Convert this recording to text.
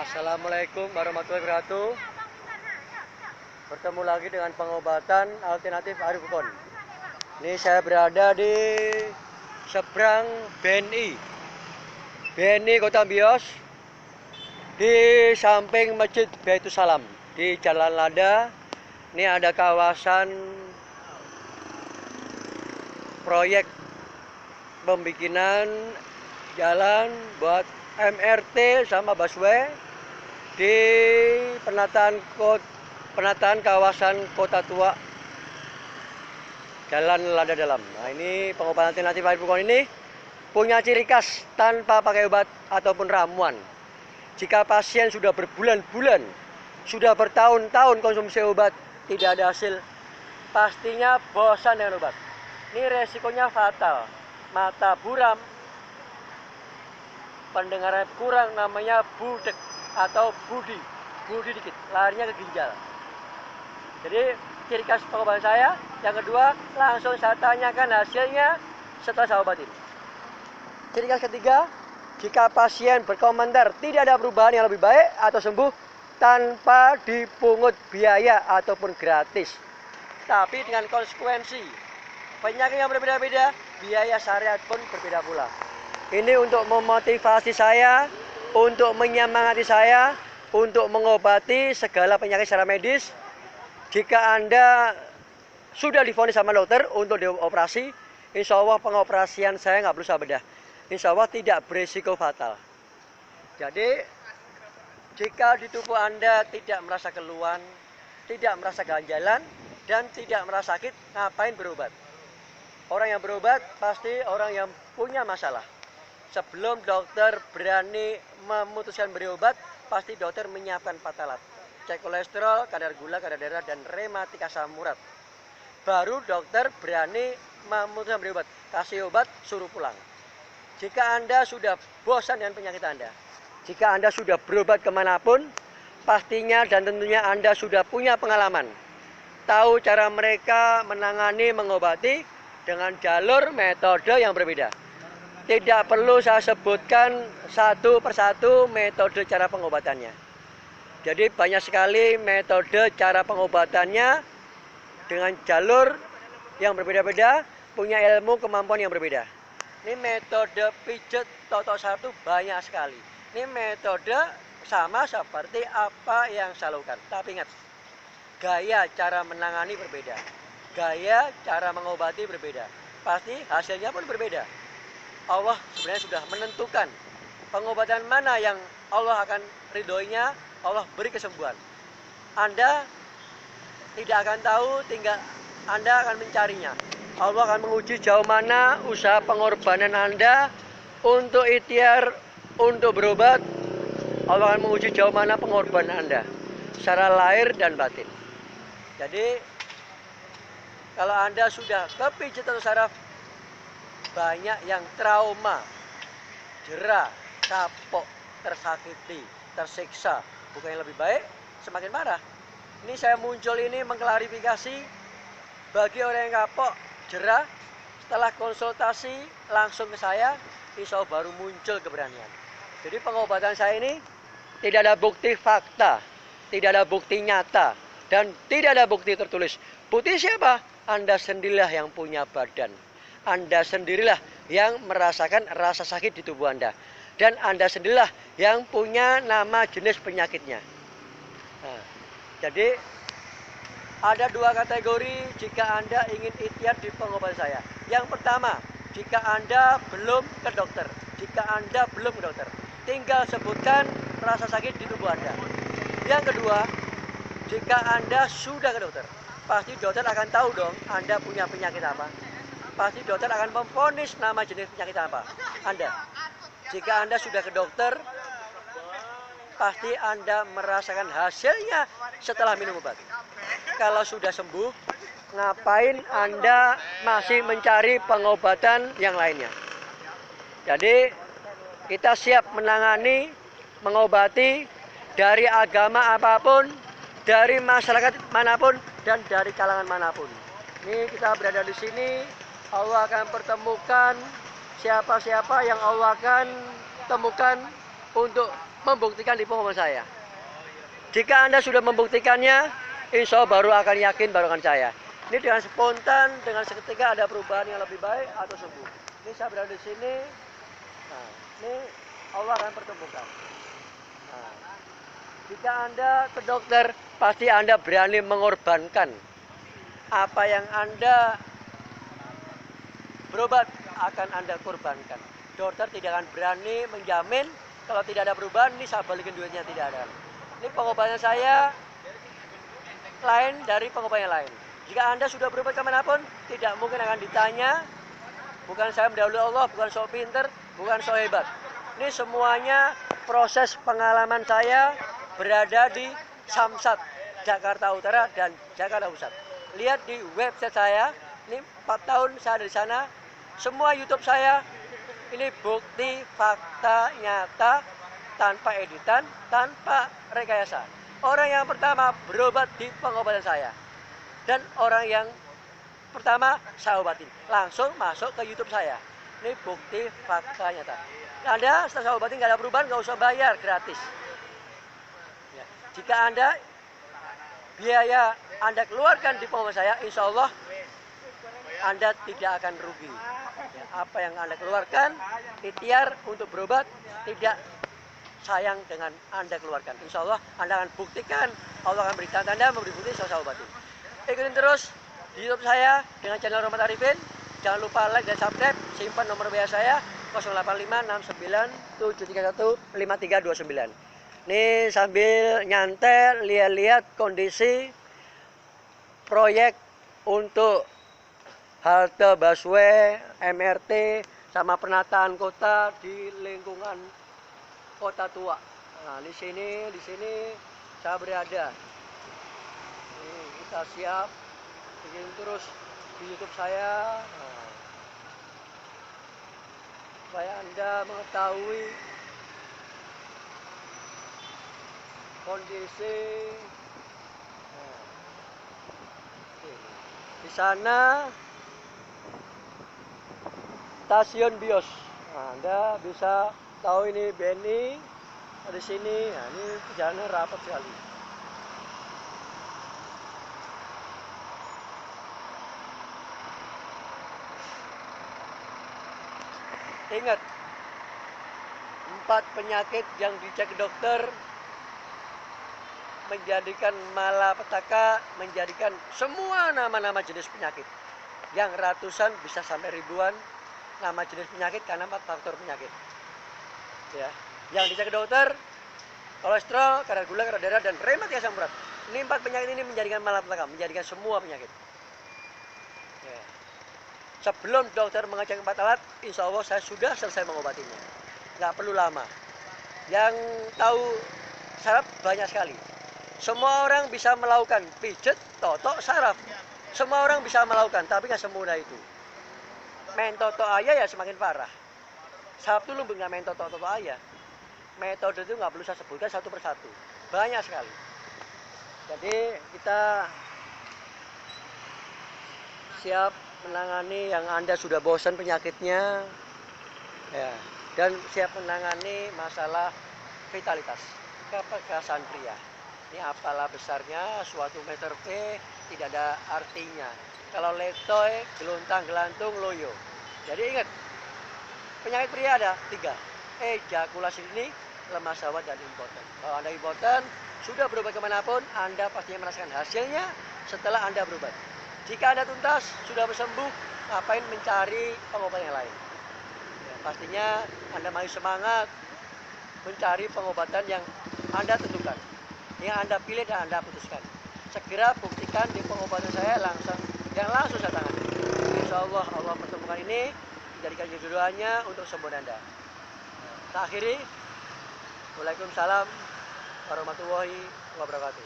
Assalamualaikum warahmatullahi wabarakatuh. Bertemu lagi dengan pengobatan alternatif Arif Ukon. Ini saya berada di seberang BNI Kota Bios, di samping Masjid Baitus Salam, di Jalan Lada. Ini ada kawasan proyek pembikinan jalan buat MRT sama busway di penataan kawasan Kota Tua Jalan Lada Dalam. Nah, ini pengobatan alternatif Arif Ukon ini punya ciri khas tanpa pakai obat ataupun ramuan. Jika pasien sudah berbulan-bulan, sudah bertahun-tahun konsumsi obat tidak ada hasil, pastinya bosan dengan obat. Ini resikonya fatal, mata buram, pendengaran kurang, namanya budek atau budi dikit, larinya ke ginjal. Jadi ciri khas pengobatan saya. Yang kedua, langsung saya tanyakan hasilnya setelah saya obatin. Ciri khas ketiga, jika pasien berkomentar tidak ada perubahan yang lebih baik atau sembuh tanpa dipungut biaya ataupun gratis, tapi dengan konsekuensi penyakit yang berbeda-beda, biaya syariat pun berbeda pula. Ini untuk memotivasi saya, untuk menyemangati saya, untuk mengobati segala penyakit secara medis. Jika Anda sudah divonis sama dokter untuk dioperasi, insya Allah pengoperasian saya nggak perlu bedah. Insya Allah tidak berisiko fatal. Jadi, jika di tubuh Anda tidak merasa keluhan, tidak merasa ganjalan, dan tidak merasa sakit, ngapain berobat? Orang yang berobat pasti orang yang punya masalah. Sebelum dokter berani memutuskan beri obat, pasti dokter menyiapkan 4 alat. Cek kolesterol, kadar gula, kadar darah, dan rematik asam urat. Baru dokter berani memutuskan beri obat. Kasih obat, suruh pulang. Jika Anda sudah bosan dengan penyakit Anda, jika Anda sudah berobat kemanapun, pastinya dan tentunya Anda sudah punya pengalaman. Tahu cara mereka menangani, mengobati dengan jalur metode yang berbeda. Tidak perlu saya sebutkan satu persatu metode cara pengobatannya. Jadi banyak sekali metode cara pengobatannya dengan jalur yang berbeda-beda, punya ilmu kemampuan yang berbeda. Ini metode pijet totok satu banyak sekali. Ini metode sama seperti apa yang saya lakukan. Tapi ingat, gaya cara menangani berbeda. Gaya cara mengobati berbeda. Pasti hasilnya pun berbeda. Allah sebenarnya sudah menentukan pengobatan mana yang Allah akan ridhoinya, Allah beri kesembuhan. Anda tidak akan tahu, tinggal Anda akan mencarinya. Allah akan menguji jauh mana usaha pengorbanan Anda untuk ikhtiar, untuk berobat. Allah akan menguji jauh mana pengorbanan Anda secara lahir dan batin. Jadi kalau Anda sudah kepijat atau saraf, banyak yang trauma, jerah, kapok, tersakiti, tersiksa. Bukan yang lebih baik, semakin parah. Ini saya muncul ini mengklarifikasi bagi orang yang kapok, jerah, setelah konsultasi langsung ke saya, insya Allah baru muncul keberanian. Jadi pengobatan saya ini tidak ada bukti fakta, tidak ada bukti nyata, dan tidak ada bukti tertulis. Bukti siapa? Anda sendirilah yang punya badan. Anda sendirilah yang merasakan rasa sakit di tubuh Anda. Dan Anda sendirilah yang punya nama jenis penyakitnya. Nah, jadi ada 2 kategori jika Anda ingin ikhtiar di pengobatan saya. Yang pertama, jika Anda belum ke dokter. Jika Anda belum ke dokter, tinggal sebutkan rasa sakit di tubuh Anda. Yang kedua, jika Anda sudah ke dokter, pasti dokter akan tahu dong Anda punya penyakit apa. Pasti dokter akan memvonis nama jenis penyakit apa Anda. Jika Anda sudah ke dokter, pasti Anda merasakan hasilnya setelah minum obat. Kalau sudah sembuh, ngapain Anda masih mencari pengobatan yang lainnya? Jadi kita siap menangani, mengobati dari agama apapun, dari masyarakat manapun, dan dari kalangan manapun. Ini kita berada di sini, Allah akan pertemukan siapa-siapa yang Allah akan temukan untuk membuktikan di pengobatan saya. Jika Anda sudah membuktikannya, insya Allah baru akan yakin, baru akan percaya. Ini dengan spontan, dengan seketika ada perubahan yang lebih baik atau sembuh. Ini saya berada di sini. Nah, ini Allah akan pertemukan. Nah, jika Anda ke dokter, pasti Anda berani mengorbankan apa yang Anda berobat akan Anda korbankan. Dokter tidak akan berani menjamin kalau tidak ada perubahan, ini saya balikin duitnya, tidak ada. Ini pengobatan saya lain dari pengobatan yang lain. Jika Anda sudah berobat kemanapun, tidak mungkin akan ditanya. Bukan saya mendahului Allah, bukan sok pinter, bukan sok hebat. Ini semuanya proses pengalaman saya berada di Samsat, Jakarta Utara dan Jakarta Pusat. Lihat di website saya, ini 4 tahun saya ada di sana. Semua YouTube saya, ini bukti fakta nyata, tanpa editan, tanpa rekayasa. Orang yang pertama berobat di pengobatan saya. Dan orang yang pertama saya obatin. Langsung masuk ke YouTube saya. Ini bukti fakta nyata. Anda setelah saya obatin nggak ada perubahan, nggak usah bayar, gratis. Ya. Jika Anda biaya Anda keluarkan di pengobatan saya, insya Allah Anda tidak akan rugi. Ya, apa yang Anda keluarkan, ikhtiar untuk berobat, tidak sayang dengan Anda keluarkan. Insya Allah Anda akan buktikan, Allah akan beri tanda, memberi bukti, saya obatin. Ikutin terus di YouTube saya dengan channel Rahmat Arifin. Jangan lupa like dan subscribe. Simpan nomor WA saya 085697315329. Ini sambil nyantai lihat-lihat kondisi proyek untuk halte busway, MRT, sama penataan kota di lingkungan Kota Tua. Nah, di sini saya berada. Ini kita siap. Bikin terus di YouTube saya. Nah, supaya Anda mengetahui kondisi. Nah, di sana stasiun Bios. Nah, Anda bisa tahu ini BNI di sini. Nah, ini jalannya rapat sekali. Ingat, 4 penyakit yang dicek dokter menjadikan malapetaka, menjadikan semua nama-nama jenis penyakit. Yang ratusan bisa sampai ribuan nama jenis penyakit karena 4 faktor penyakit. Ya, yang dicek dokter, kolesterol, kadar gula, kadar darah, dan rematik asam urat. Ini 4 penyakit ini menjadikan malapetaka, menjadikan semua penyakit. Ya. Sebelum dokter mengecek 4 alat, insya Allah saya sudah selesai mengobatinya. Nggak perlu lama. Yang tahu saraf banyak sekali. Semua orang bisa melakukan pijet, totok, saraf. Semua orang bisa melakukan, tapi nggak semudah itu. Main totok aja ya semakin parah. Saraf dulu nggak main totok aja. Metode itu nggak perlu saya sebutkan satu persatu. Banyak sekali. Jadi kita siap menangani yang Anda sudah bosan penyakitnya, ya, dan siap menangani masalah vitalitas, keperkasaan pria. Ini apalah besarnya suatu meter P tidak ada artinya. Kalau letoy, gelontang, gelantung, loyo. Jadi ingat, penyakit pria ada 3. Ejakulasi dini, lemah syahwat, dan impoten. Kalau Anda impoten, sudah berobat kemanapun, Anda pastinya merasakan hasilnya setelah Anda berobat. Jika Anda tuntas, sudah bersembuh, ngapain mencari pengobatan yang lain? Ya, pastinya Anda masih semangat mencari pengobatan yang Anda tentukan, yang Anda pilih dan Anda putuskan. Segera buktikan di pengobatan saya yang langsung saya tangani. Insya Allah, Allah pertemukan ini, dijadikan jodohnya untuk sembuh Anda. Kita akhiri. Waalaikumsalam warahmatullahi wabarakatuh.